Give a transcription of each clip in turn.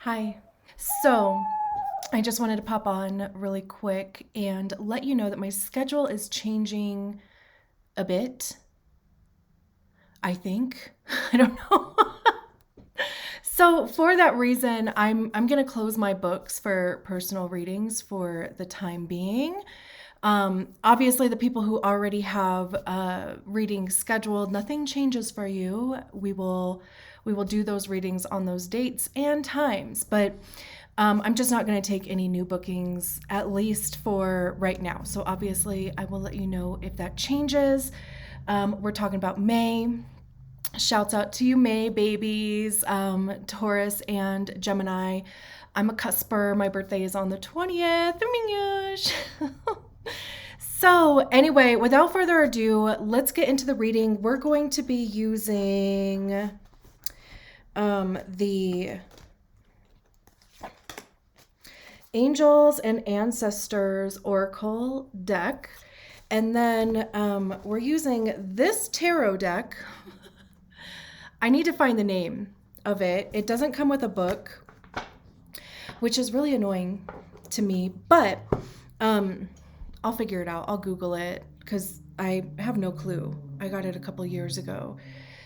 Hi. So, I just wanted to pop on really quick and let you know that my schedule is changing a bit, I think. I don't know. So, for that reason, I'm going to close my books for personal readings for the time being. Obviously, the people who already have readings scheduled, nothing changes for you. We will do those readings on those dates and times, but I'm just not going to take any new bookings, at least for right now. So obviously, I will let you know if that changes. We're talking about May. Shouts out to you, May babies, Taurus and Gemini. I'm a cusper. My birthday is on the 20th. Oh my gosh. So, anyway, without further ado, let's get into the reading. We're going to be using the Angels and Ancestors Oracle deck. And then we're using this tarot deck. I need to find the name of it. It doesn't come with a book, which is really annoying to me, but I'll figure it out. I'll Google it because I have no clue. I got it a couple years ago.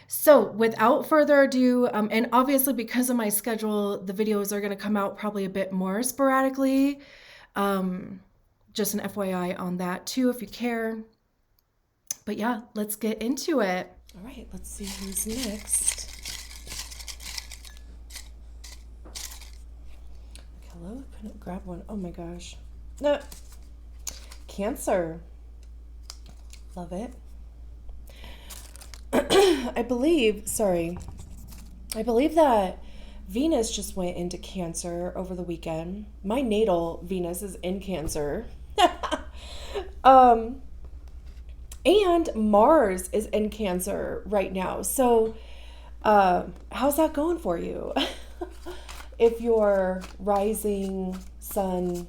So without further ado, and obviously because of my schedule, the videos are going to come out probably a bit more sporadically. Just an FYI on that too, if you care. But yeah, let's get into it. All right, let's see who's next. Hello, I couldn't grab one. Oh my gosh. No. Cancer. Love it. I believe that Venus just went into Cancer over the weekend. My natal Venus is in Cancer. And Mars is in Cancer right now. So, how's that going for you? If your rising sun,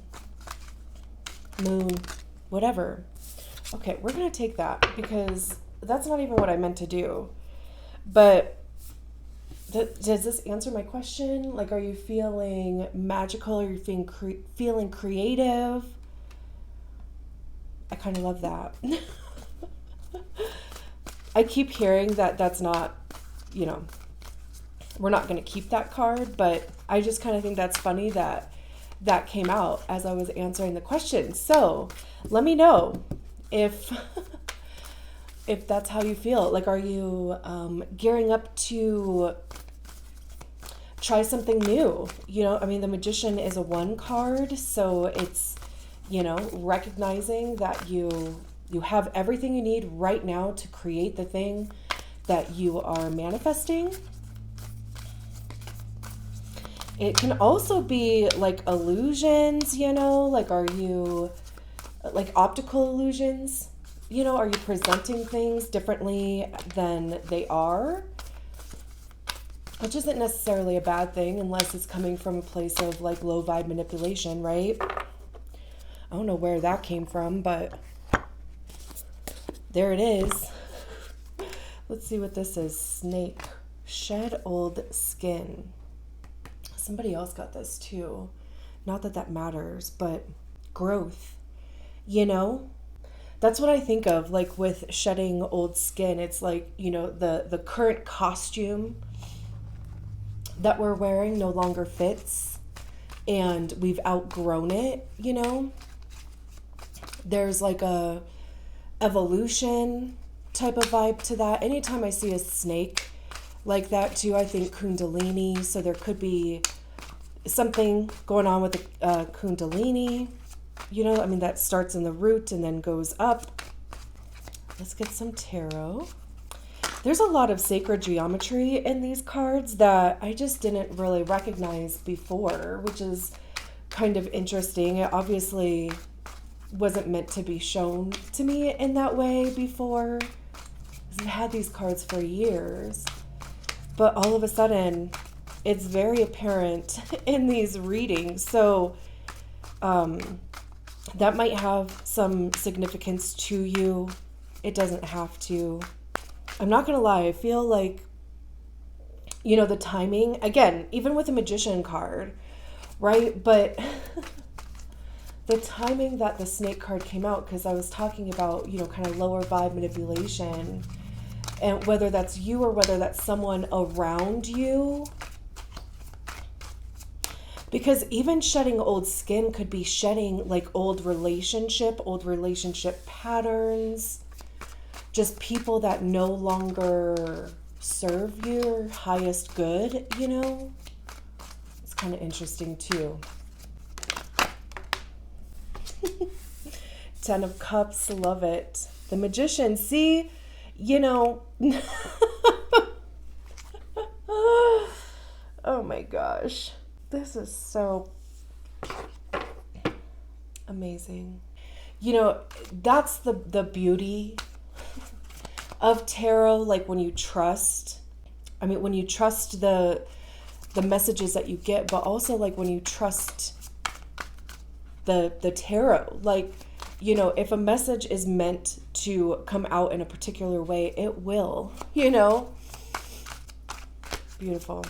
moon, whatever. Okay, we're going to take that because that's not even what I meant to do. But does this answer my question? Like, are you feeling magical? Are you feeling creative? I kind of love that. I keep hearing that that's not, we're not going to keep that card, but I just kind of think that's funny that that came out as I was answering the question. So let me know if if that's how you feel. Like, are you gearing up to try something new? The Magician is a 1 card, so it's, recognizing that you have everything you need right now to create the thing that you are manifesting. It can also be like illusions, like, are you like optical illusions? Are you presenting things differently than they are? Which isn't necessarily a bad thing unless it's coming from a place of like low vibe manipulation, right? I don't know where that came from, but there it is. Let's see what this is. Snake. Shed old skin. Somebody else got this too. Not that that matters, but growth. That's what I think of, like, with shedding old skin. It's like, the current costume that we're wearing no longer fits and we've outgrown it, There's like a evolution type of vibe to that. Anytime I see a snake like that too, I think Kundalini. So there could be something going on with the Kundalini. That starts in the root and then goes up. Let's get some tarot. There's a lot of sacred geometry in these cards that I just didn't really recognize before, which is kind of interesting. It obviously wasn't meant to be shown to me in that way before, because I've had these cards for years. But all of a sudden, it's very apparent in these readings. So, that might have some significance to you. It doesn't have to. I'm not going to lie. I feel like the timing, again, even with a magician card, right? But the timing that the snake card came out, because I was talking about, kind of lower vibe manipulation, and whether that's you or whether that's someone around you. Because even shedding old skin could be shedding like old relationship patterns, just people that no longer serve your highest good, It's kind of interesting too. 10 of Cups, love it. The Magician, see, oh my gosh. This is so amazing. That's the beauty of tarot, like when you trust. When you trust the messages that you get, but also like when you trust the tarot. Like, if a message is meant to come out in a particular way, it will, Beautiful.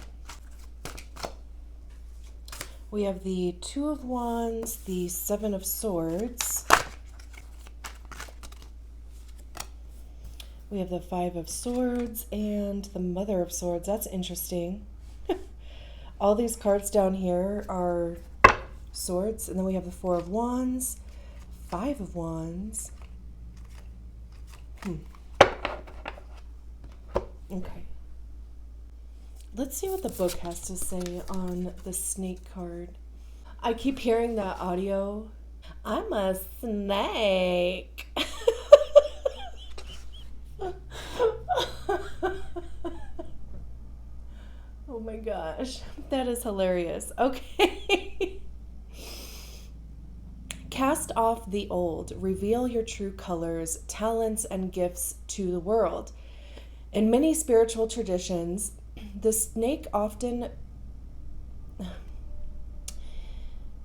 We have the Two of Wands, the Seven of Swords. We have the Five of Swords and the Mother of Swords. That's interesting. All these cards down here are swords. And then we have the Four of Wands, Five of Wands. Okay. Let's see what the book has to say on the snake card. I keep hearing that audio. I'm a snake. Oh my gosh. That is hilarious. Okay. Cast off the old. Reveal your true colors, talents, and gifts to the world. In many spiritual traditions, the snake often...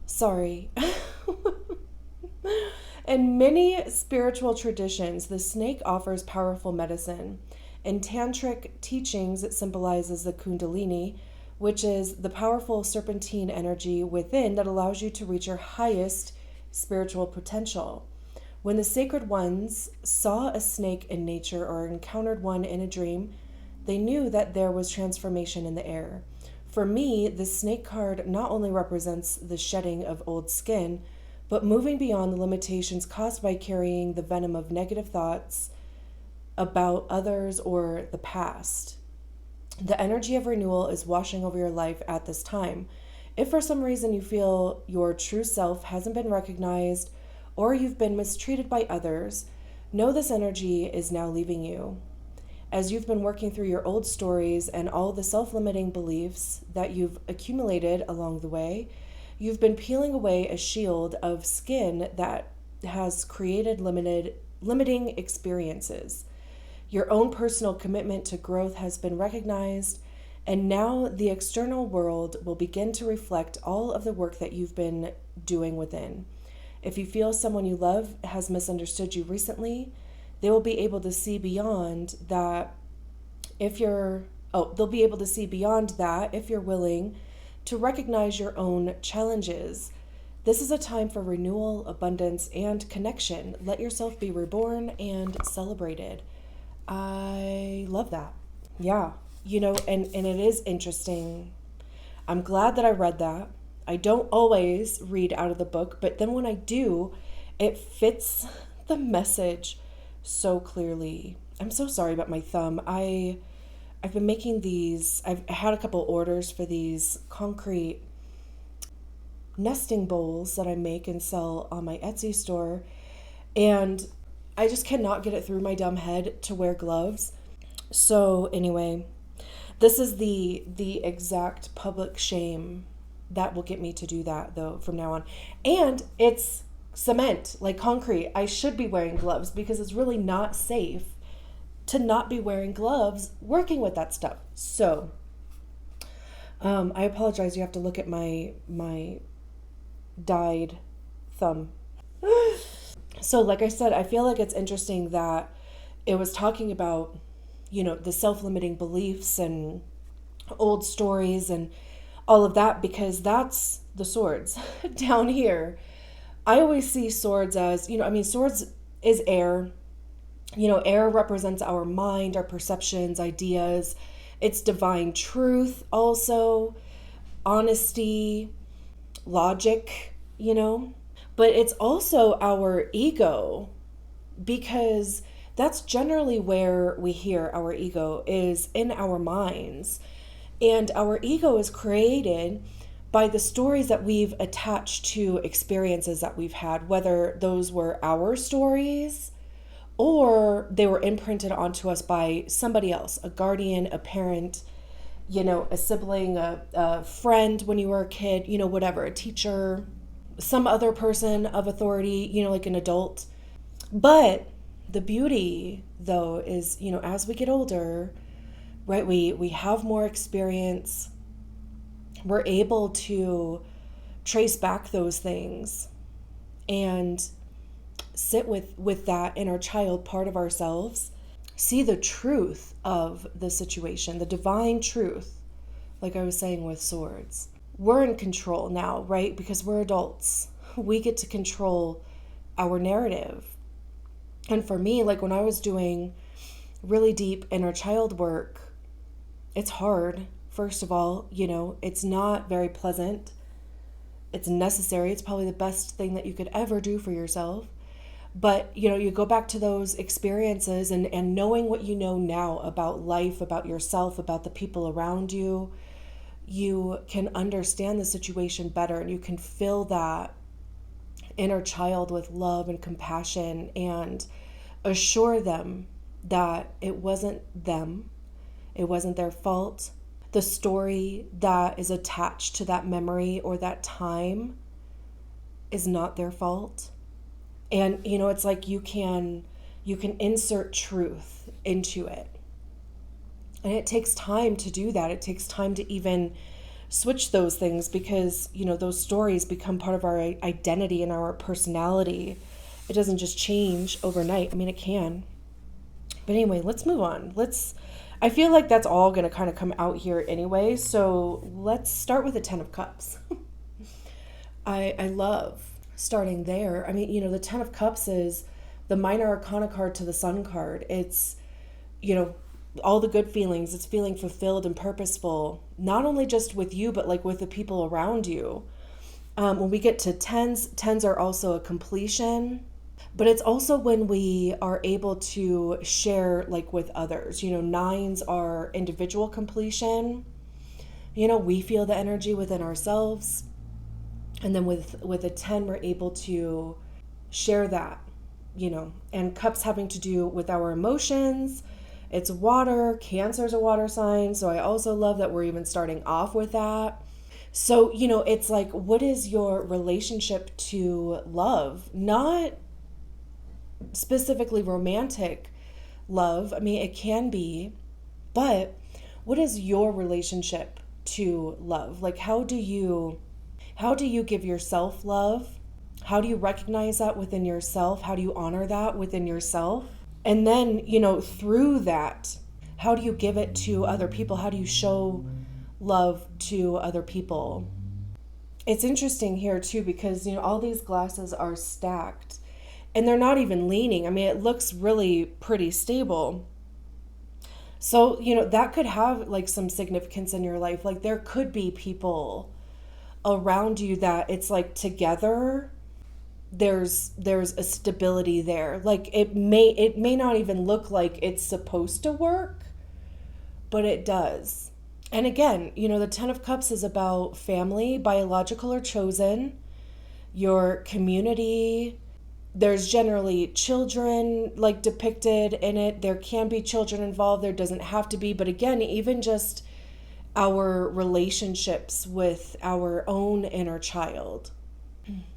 Sorry. In many spiritual traditions, the snake offers powerful medicine. In tantric teachings, it symbolizes the kundalini, which is the powerful serpentine energy within that allows you to reach your highest spiritual potential. When the sacred ones saw a snake in nature or encountered one in a dream, they knew that there was transformation in the air. For me, the snake card not only represents the shedding of old skin, but moving beyond the limitations caused by carrying the venom of negative thoughts about others or the past. The energy of renewal is washing over your life at this time. If for some reason you feel your true self hasn't been recognized or you've been mistreated by others, know this energy is now leaving you. As you've been working through your old stories and all the self-limiting beliefs that you've accumulated along the way, you've been peeling away a shield of skin that has created limiting experiences. Your own personal commitment to growth has been recognized, and now the external world will begin to reflect all of the work that you've been doing within. If you feel someone you love has misunderstood you recently, they will be able to see beyond that if you're willing to recognize your own challenges. This is a time for renewal, abundance, and connection. Let yourself be reborn and celebrated. I love that. Yeah. And it is interesting. I'm glad that I read that. I don't always read out of the book, but then when I do, it fits the message so clearly. I'm so sorry about my thumb. I've been making these, I've had a couple orders for these concrete nesting bowls that I make and sell on my Etsy store, and I just cannot get it through my dumb head to wear gloves. So anyway, this is the exact public shame that will get me to do that though from now on. And it's cement, like concrete. I should be wearing gloves because it's really not safe to not be wearing gloves working with that stuff. So I apologize. You have to look at my dyed thumb. So like I said, I feel like it's interesting that it was talking about, the self-limiting beliefs and old stories and all of that, because that's the swords down here. I always see swords as, swords is air. Air represents our mind, our perceptions, ideas. It's divine truth also, honesty, logic, But it's also our ego, because that's generally where we hear our ego is in our minds. And our ego is created by the stories that we've attached to experiences that we've had, whether those were our stories or they were imprinted onto us by somebody else, a guardian, a parent, a sibling, a friend when you were a kid, whatever, a teacher, some other person of authority, like an adult. But the beauty, though, is, as we get older, right, we have more experience. We're able to trace back those things and sit with that inner child part of ourselves, see the truth of the situation, the divine truth, like I was saying with swords. We're in control now, right? Because we're adults. We get to control our narrative. And for me, like when I was doing really deep inner child work, it's hard. First of all, it's not very pleasant. It's necessary. It's probably the best thing that you could ever do for yourself. But, you go back to those experiences and knowing what you know now about life, about yourself, about the people around you, you can understand the situation better, and you can fill that inner child with love and compassion and assure them that it wasn't them, it wasn't their fault. The story that is attached to that memory or that time is not their fault. And it's like you can insert truth into it. And it takes time to do that. It takes time to even switch those things, because those stories become part of our identity and our personality. It doesn't just change overnight. I mean, it can. But anyway, let's move on. I feel like that's all going to kind of come out here anyway. So let's start with the 10 of Cups. I love starting there. I mean, the 10 of Cups is the minor arcana card to the Sun card. It's, all the good feelings. It's feeling fulfilled and purposeful, not only just with you, but like with the people around you. When we get to tens are also a completion, but it's also when we are able to share like with others. Nines are individual completion. We feel the energy within ourselves. And then with a 10, we're able to share that, and cups having to do with our emotions. It's water. Cancer's a water sign. So I also love that we're even starting off with that. So, it's like, what is your relationship to love? Not specifically romantic love. I mean, it can be, but what is your relationship to love? Like, how do you give yourself love? How do you recognize that within yourself? How do you honor that within yourself? And then, through that, how do you give it to other people? How do you show love to other people? It's interesting here too, because, all these glasses are stacked and they're not even leaning. I mean, it looks really pretty stable. So, that could have like some significance in your life. Like there could be people around you that it's like together there's a stability there. Like it may not even look like it's supposed to work, but it does. And again, the 10 of Cups is about family, biological or chosen, your community. There's generally children like depicted in it. There can be children involved. There doesn't have to be. But again, even just our relationships with our own inner child,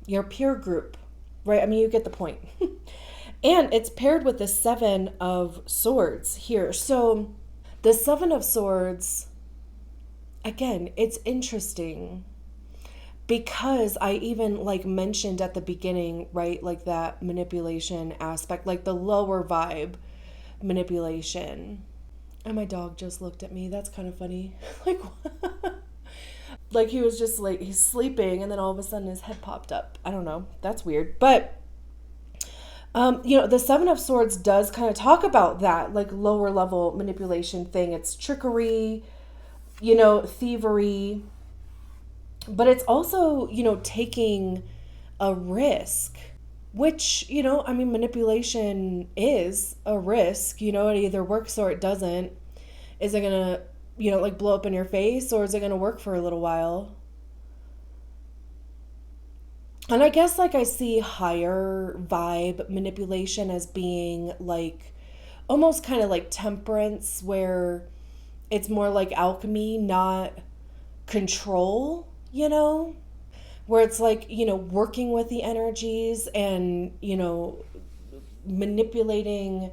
your peer group, right? I mean, you get the point. And it's paired with the 7 of Swords here. So the 7 of Swords, again, it's interesting because I even like mentioned at the beginning, right? Like that manipulation aspect, like the lower vibe manipulation. And my dog just looked at me. That's kind of funny. Like, like he was just like, he's sleeping, and then all of a sudden his head popped up. I don't know. That's weird. But, the Seven of Swords does kind of talk about that, like lower level manipulation thing. It's trickery, thievery, but it's also, taking a risk, which, manipulation is a risk. It either works or it doesn't. Is it going to, like blow up in your face, or is it going to work for a little while? And I guess like I see higher vibe manipulation as being like almost kind of like temperance, where it's more like alchemy, not control, where it's like, working with the energies and, manipulating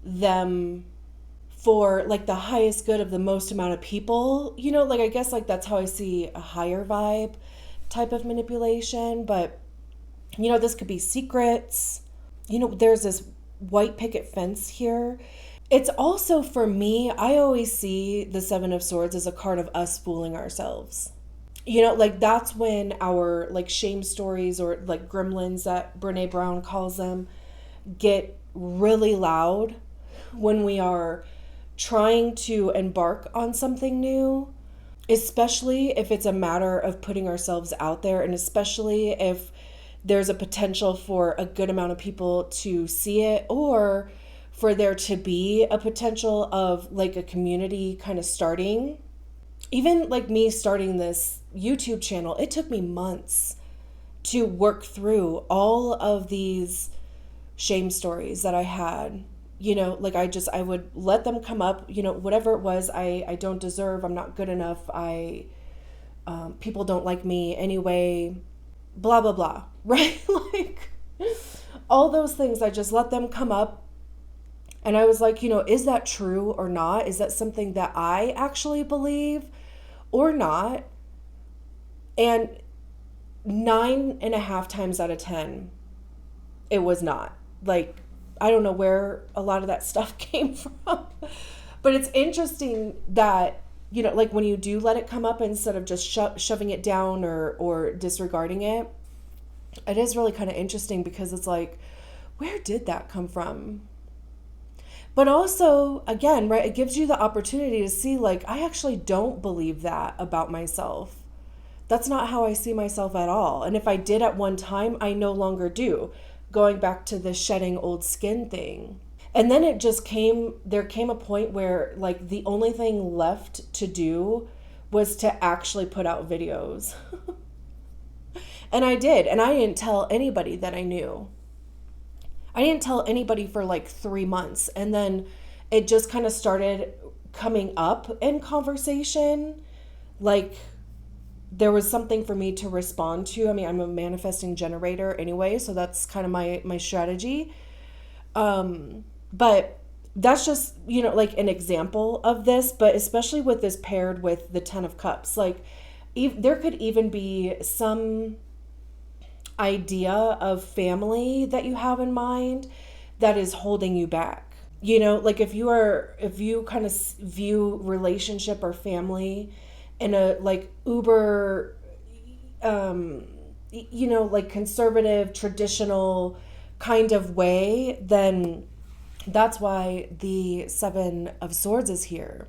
them for like the highest good of the most amount of people, like I guess like that's how I see a higher vibe type of manipulation. But, this could be secrets. There's this white picket fence here. It's also, for me, I always see the Seven of Swords as a card of us fooling ourselves. Like that's when our like shame stories, or like gremlins that Brene Brown calls them, get really loud when we are trying to embark on something new, especially if it's a matter of putting ourselves out there, and especially if there's a potential for a good amount of people to see it, or for there to be a potential of like a community kind of starting. Even like me starting this YouTube channel, it took me months to work through all of these shame stories that I had. Like I would let them come up, whatever it was. I don't deserve, I'm not good enough, people don't like me anyway, blah, blah, blah, right? Like all those things, I just let them come up. And I was like, is that true or not? Is that something that I actually believe or not? And 9.5 times out of 10, it was not. Like, I don't know where a lot of that stuff came from. But it's interesting that, like when you do let it come up instead of just shoving it down or disregarding it, it is really kind of interesting, because it's like, where did that come from? But also, again, right, it gives you the opportunity to see, like, I actually don't believe that about myself. That's not how I see myself at all. And if I did at one time, I no longer do. Going back to the shedding old skin thing. And then there came a point where, like, the only thing left to do was to actually put out videos. And I did. And I didn't tell anybody that I knew. I didn't tell anybody for like 3 months. And then it just kind of started coming up in conversation. Like there was something for me to respond to. I mean, I'm a manifesting generator anyway, so that's kind of my strategy. But that's just, like an example of this, but especially with this paired with the 10 of Cups, like there could even be some idea of family that you have in mind that is holding you back. Like if you kind of view relationship or family in a like uber like conservative traditional kind of way, then that's why the Seven of Swords is here.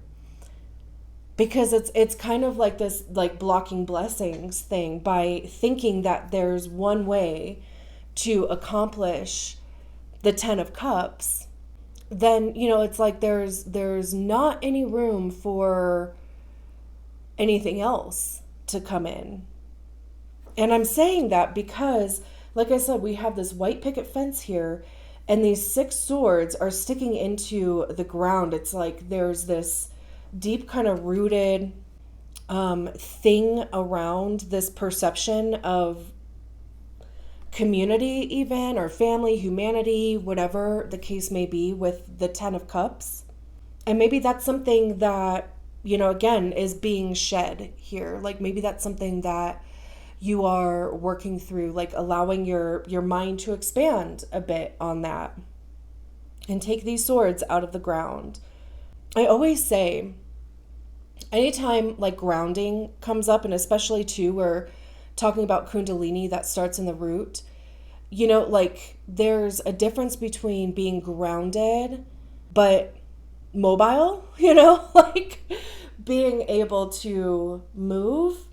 Because it's kind of like this like blocking blessings thing, by thinking that there's one way to accomplish the 10 of Cups. Then it's like there's not any room for anything else to come in. And I'm saying that because, like I said, we have this white picket fence here, and these 6 swords are sticking into the ground. It's like there's this deep kind of rooted thing around this perception of community, even, or family, humanity, whatever the case may be, with the 10 of Cups. And maybe that's something that, again, is being shed here. Like maybe that's something that you are working through, like allowing your mind to expand a bit on that and take these swords out of the ground. I always say, anytime like grounding comes up, and especially too, we're talking about Kundalini that starts in the root, like there's a difference between being grounded but mobile, like being able to move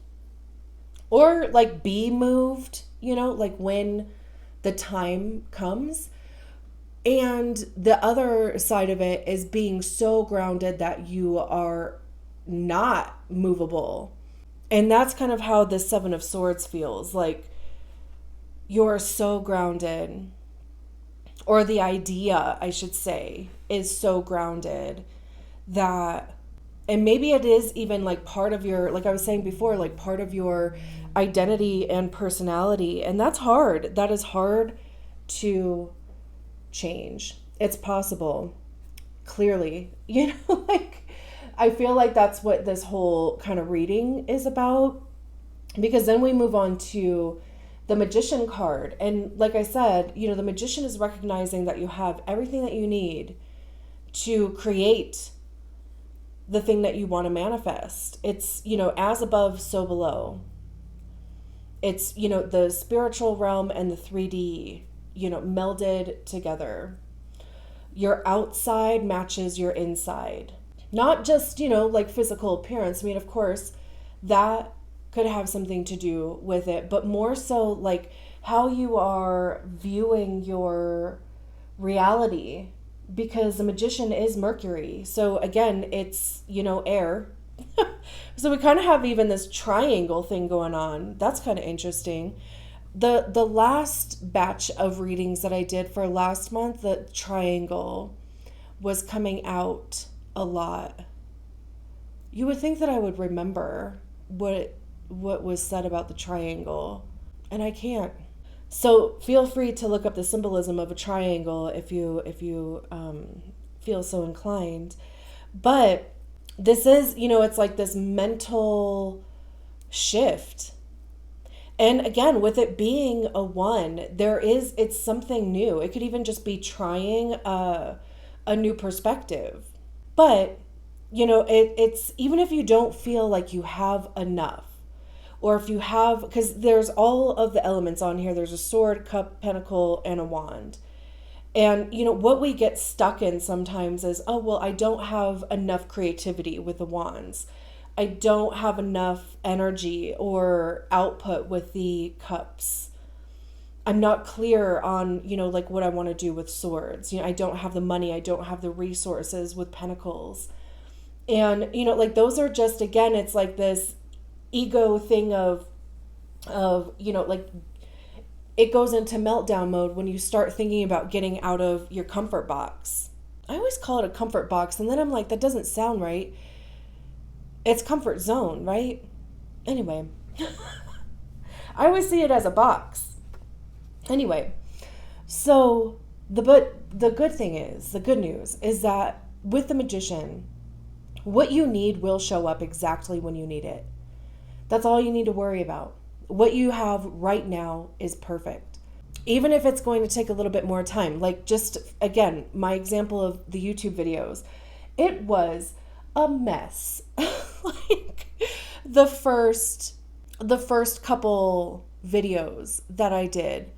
or like be moved, like when the time comes. And the other side of it is being so grounded that you are not movable. And that's kind of how the Seven of Swords feels. Like you're so grounded, or the idea, I should say, is so grounded that, and maybe it is even like part of your, like I was saying before, like part of your identity and personality. And that's hard. That is hard to change. It's possible, clearly, like I feel like that's what this whole kind of reading is about, because then we move on to the Magician card. And like I said, the Magician is recognizing that you have everything that you need to create the thing that you want to manifest. It's, as above, so below. It's, the spiritual realm and the 3D, melded together. Your outside matches your inside. Not just, like physical appearance. I mean, of course, that could have something to do with it, but more so like how you are viewing your reality, because the Magician is Mercury. So again, it's, air. So we kind of have even this triangle thing going on. That's kind of interesting. The last batch of readings that I did for last month, the triangle was coming out a lot. You would think that I would remember what was said about the triangle, and I can't. So feel free to look up the symbolism of a triangle if you feel so inclined. But this is, it's like this mental shift. And again, with it being a 1, it's something new. It could even just be trying a new perspective. But, it's even if you don't feel like you have enough, or if you have, because there's all of the elements on here. There's a sword, cup, pentacle, and a wand. And, what we get stuck in sometimes is, oh, well, I don't have enough creativity with the wands. I don't have enough energy or output with the cups. I'm not clear on, like what I want to do with swords. I don't have the money. I don't have the resources with pentacles. And, like those are just, again, it's like this ego thing of, like it goes into meltdown mode when you start thinking about getting out of your comfort box. I always call it a comfort box. And then I'm like, that doesn't sound right. It's comfort zone, right? Anyway, I always see it as a box. Anyway, so the good news is that with the Magician, what you need will show up exactly when you need it. That's all you need to worry about. What you have right now is perfect. Even if it's going to take a little bit more time. Like just, again, my example of the YouTube videos. It was a mess. Like the first couple videos that I did,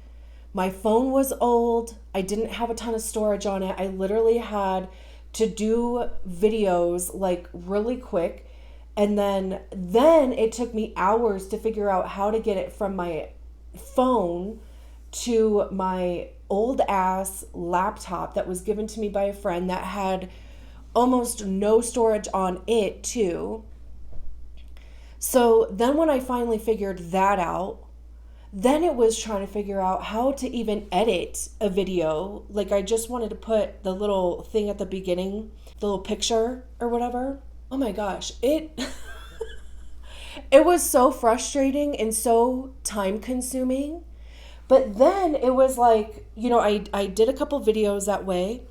my phone was old. I didn't have a ton of storage on it. I literally had to do videos like really quick. And then it took me hours to figure out how to get it from my phone to my old ass laptop that was given to me by a friend that had almost no storage on it too. So then when I finally figured that out, then it was trying to figure out how to even edit a video. Like I just wanted to put the little thing at the beginning, the little picture or whatever. Oh my gosh, it was so frustrating and so time consuming. But then it was like, I did a couple videos that way.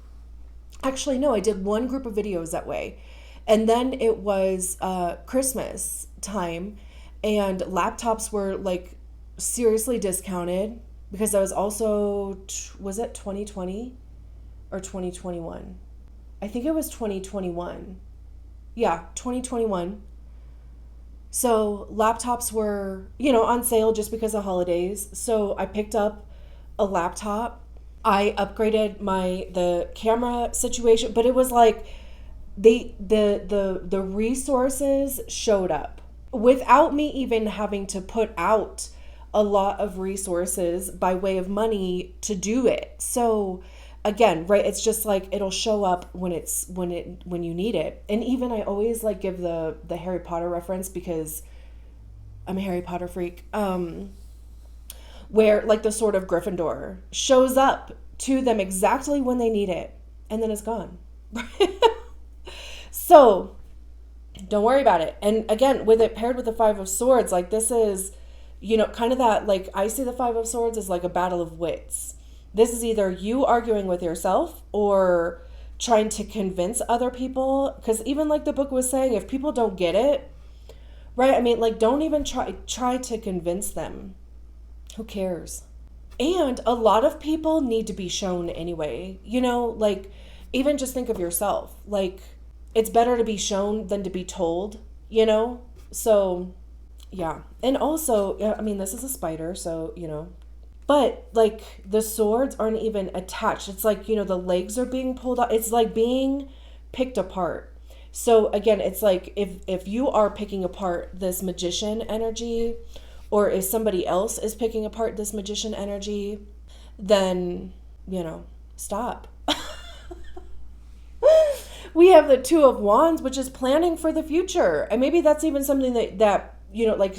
Actually, no, I did one group of videos that way. And then it was Christmas time, and laptops were like seriously discounted, because that was also, was it 2020 or 2021? I think it was 2021. Yeah, 2021. So laptops were, on sale just because of holidays. So I picked up a laptop. I upgraded the camera situation, but it was like the resources showed up without me even having to put out a lot of resources by way of money to do it. So again, right, it's just like it'll show up when you need it. And even I always like give the Harry Potter reference because I'm a Harry Potter freak. Where like the sword of Gryffindor shows up to them exactly when they need it and then it's gone. So don't worry about it. And again, with it paired with the Five of Swords, like this is, kind of that, like I see the Five of Swords as like a battle of wits. This is either you arguing with yourself or trying to convince other people. Because even like the book was saying, if people don't get it, right? I mean, like don't even try to convince them. Who cares? And a lot of people need to be shown anyway. Like even just think of yourself. Like it's better to be shown than to be told, So yeah. And also, I mean, this is a spider, so, but like the swords aren't even attached. It's like, the legs are being pulled out. It's like being picked apart. So again, it's like if you are picking apart this magician energy, or if somebody else is picking apart this magician energy, then, stop. We have the Two of Wands, which is planning for the future. And maybe that's even something that like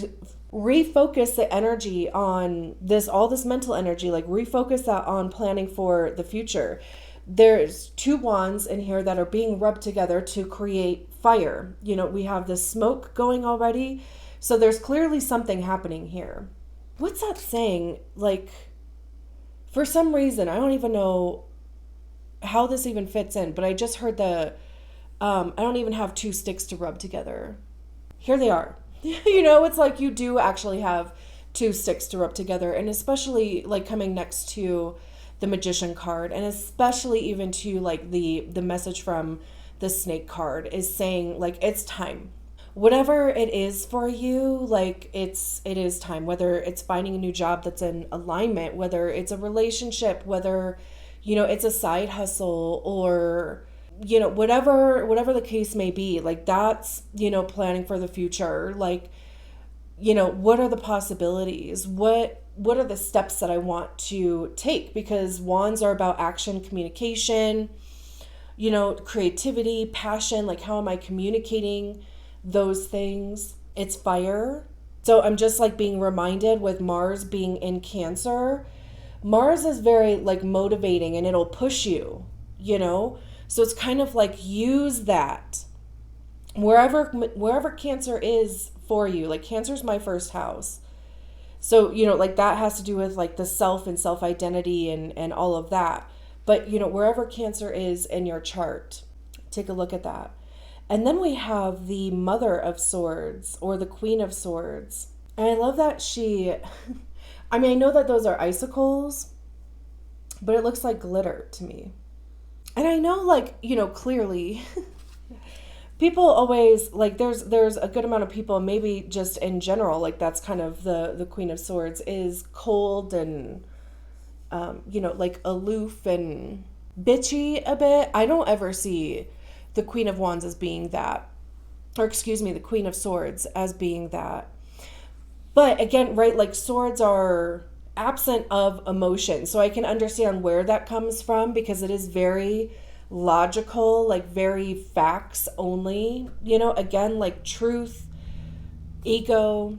refocus the energy on all this mental energy, like refocus that on planning for the future. There's two wands in here that are being rubbed together to create fire. We have the smoke going already. So there's clearly something happening here. What's that saying? Like, for some reason, I don't even know how this even fits in, but I just heard I don't even have two sticks to rub together. Here they are. It's like you do actually have two sticks to rub together, and especially like coming next to the Magician card, and especially even to like the message from the Snake card is saying like it's time. Whatever it is for you, like it is time, whether it's finding a new job that's in alignment, whether it's a relationship, whether it's a side hustle, or whatever the case may be, like that's planning for the future. Like what are the possibilities, what are the steps that I want to take, because wands are about action, communication, creativity, passion. Like how am I communicating those things? It's fire. So I'm just like being reminded with Mars being in Cancer. Mars is very like motivating and it'll push you, So it's kind of like use that wherever Cancer is for you. Like Cancer's my first house. So, like that has to do with like the self and self-identity and all of that. But, wherever Cancer is in your chart, take a look at that. And then we have the Mother of Swords or the Queen of Swords. And I love that I know that those are icicles, but it looks like glitter to me. And I know like, clearly people always like there's a good amount of people, maybe just in general, like that's kind of the Queen of Swords is cold and, like aloof and bitchy a bit. I don't ever see the Queen of Wands as being that, or excuse me, the Queen of Swords as being that. But again, right, like swords are absent of emotion. So I can understand where that comes from because it is very logical, like very facts only, again, like truth, ego.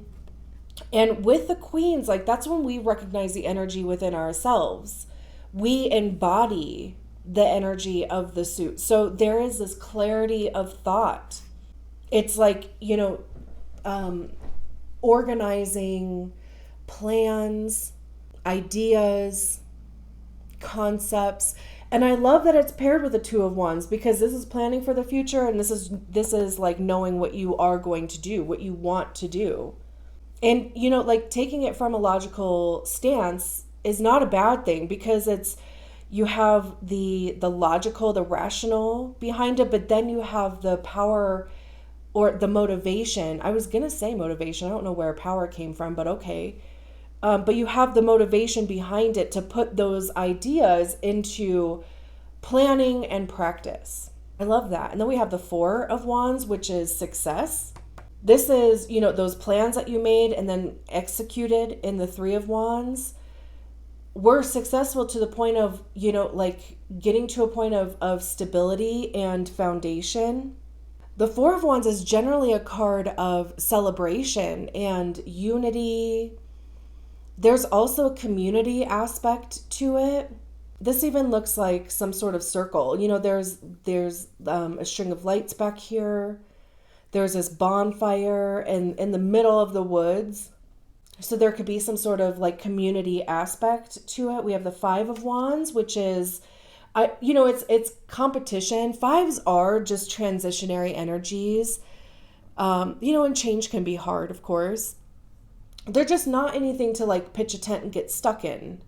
And with the queens, like that's when we recognize the energy within ourselves. We embody the energy of the suit. So there is this clarity of thought. It's like, organizing plans, ideas, concepts. And I love that it's paired with the Two of Wands because this is planning for the future, and this is like knowing what you are going to do, what you want to do. And like taking it from a logical stance is not a bad thing because it's You have the logical, the rational behind it, but then you have the power or the motivation. I was going to say motivation. I don't know where power came from, but okay. But you have the motivation behind it to put those ideas into planning and practice. I love that. And then we have the Four of Wands, which is success. This is, those plans that you made and then executed in the Three of Wands were successful to the point of, like getting to a point of stability and foundation. The Four of Wands is generally a card of celebration and unity. There's also a community aspect to it. This even looks like some sort of circle. There's a string of lights back here. There's this bonfire in the middle of the woods. So there could be some sort of like community aspect to it. We have the Five of Wands, which is, it's competition. Fives are just transitionary energies. And change can be hard, of course. They're just not anything to like pitch a tent and get stuck in,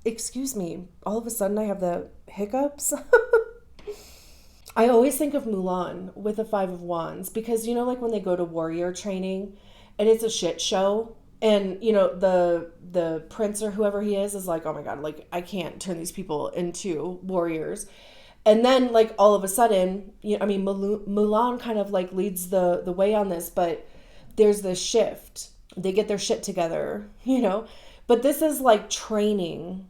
Excuse me, all of a sudden I have the hiccups. I always think of Mulan with the Five of Wands because, like when they go to warrior training and it's a shit show and, the prince or whoever he is like, oh my God, like I can't turn these people into warriors. And then like all of a sudden, Mulan kind of like leads the way on this, but there's this shift. They get their shit together, but this is like training,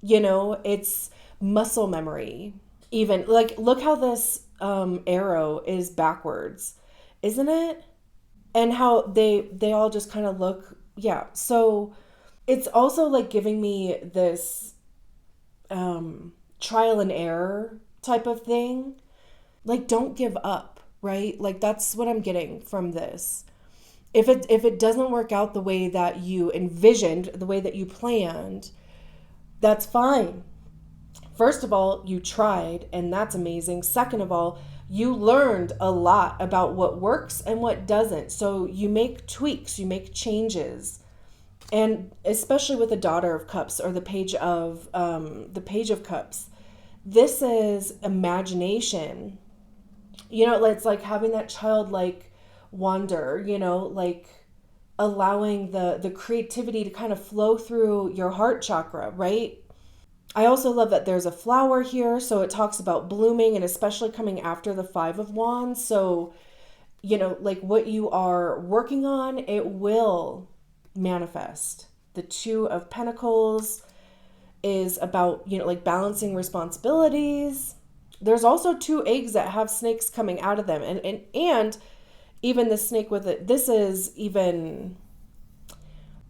it's muscle memory. Even like, look how this arrow is backwards, isn't it? And how they all just kind of look. Yeah. So it's also like giving me this trial and error type of thing. Like, don't give up, right? Like, that's what I'm getting from this. If it doesn't work out the way that you envisioned, the way that you planned, that's fine. First of all, you tried, and that's amazing. Second of all, you learned a lot about what works and what doesn't. So you make tweaks, you make changes. And especially with the Daughter of Cups or the Page of Cups, this is imagination. It's like having that childlike wonder, like allowing the creativity to kind of flow through your heart chakra, right? I also love that there's a flower here, so it talks about blooming and especially coming after the Five of Wands. So, like what you are working on, it will manifest. The Two of Pentacles is about, like balancing responsibilities. There's also two eggs that have snakes coming out of them. And even the snake with it, this is even,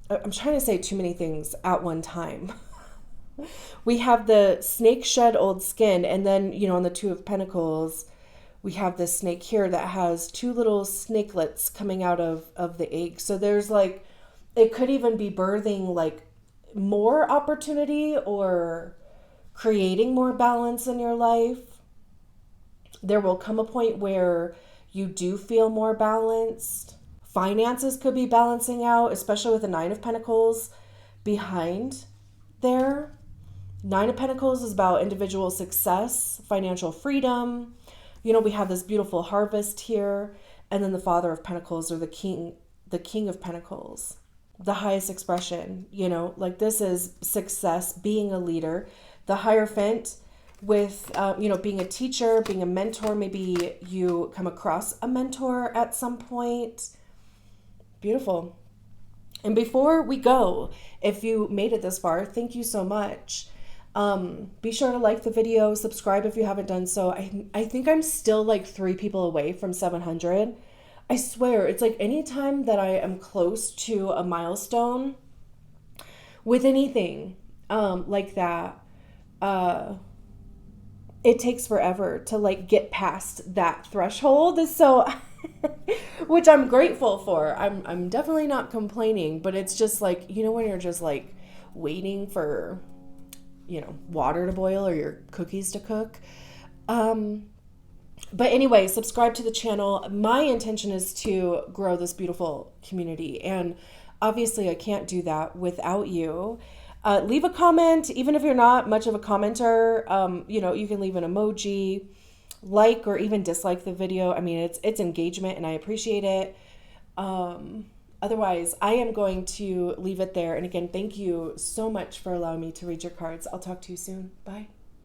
I'm trying to say too many things at one time. We have the snake shed old skin, and then, on the Two of Pentacles, we have this snake here that has two little snakelets coming out of the egg. So there's like, it could even be birthing like more opportunity or creating more balance in your life. There will come a point where you do feel more balanced. Finances could be balancing out, especially with the Nine of Pentacles behind there. Nine of Pentacles is about individual success, financial freedom. We have this beautiful harvest here. And then the Father of Pentacles, or the King of Pentacles, the highest expression, like this is success, being a leader. The Hierophant with, being a teacher, being a mentor. Maybe you come across a mentor at some point. Beautiful. And before we go, if you made it this far, thank you so much. Be sure to like the video, subscribe if you haven't done so. I think I'm still like 3 people away from 700. I swear, it's like anytime that I am close to a milestone with anything like that, it takes forever to like get past that threshold. So, which I'm grateful for. I'm definitely not complaining, but it's just like, when you're just like waiting for, water to boil or your cookies to cook. But anyway, subscribe to the channel. My intention is to grow this beautiful community. And obviously I can't do that without you. Leave a comment, even if you're not much of a commenter. You can leave an emoji, like or even dislike the video. I mean, it's engagement, and I appreciate it. Otherwise, I am going to leave it there. And again, thank you so much for allowing me to read your cards. I'll talk to you soon. Bye.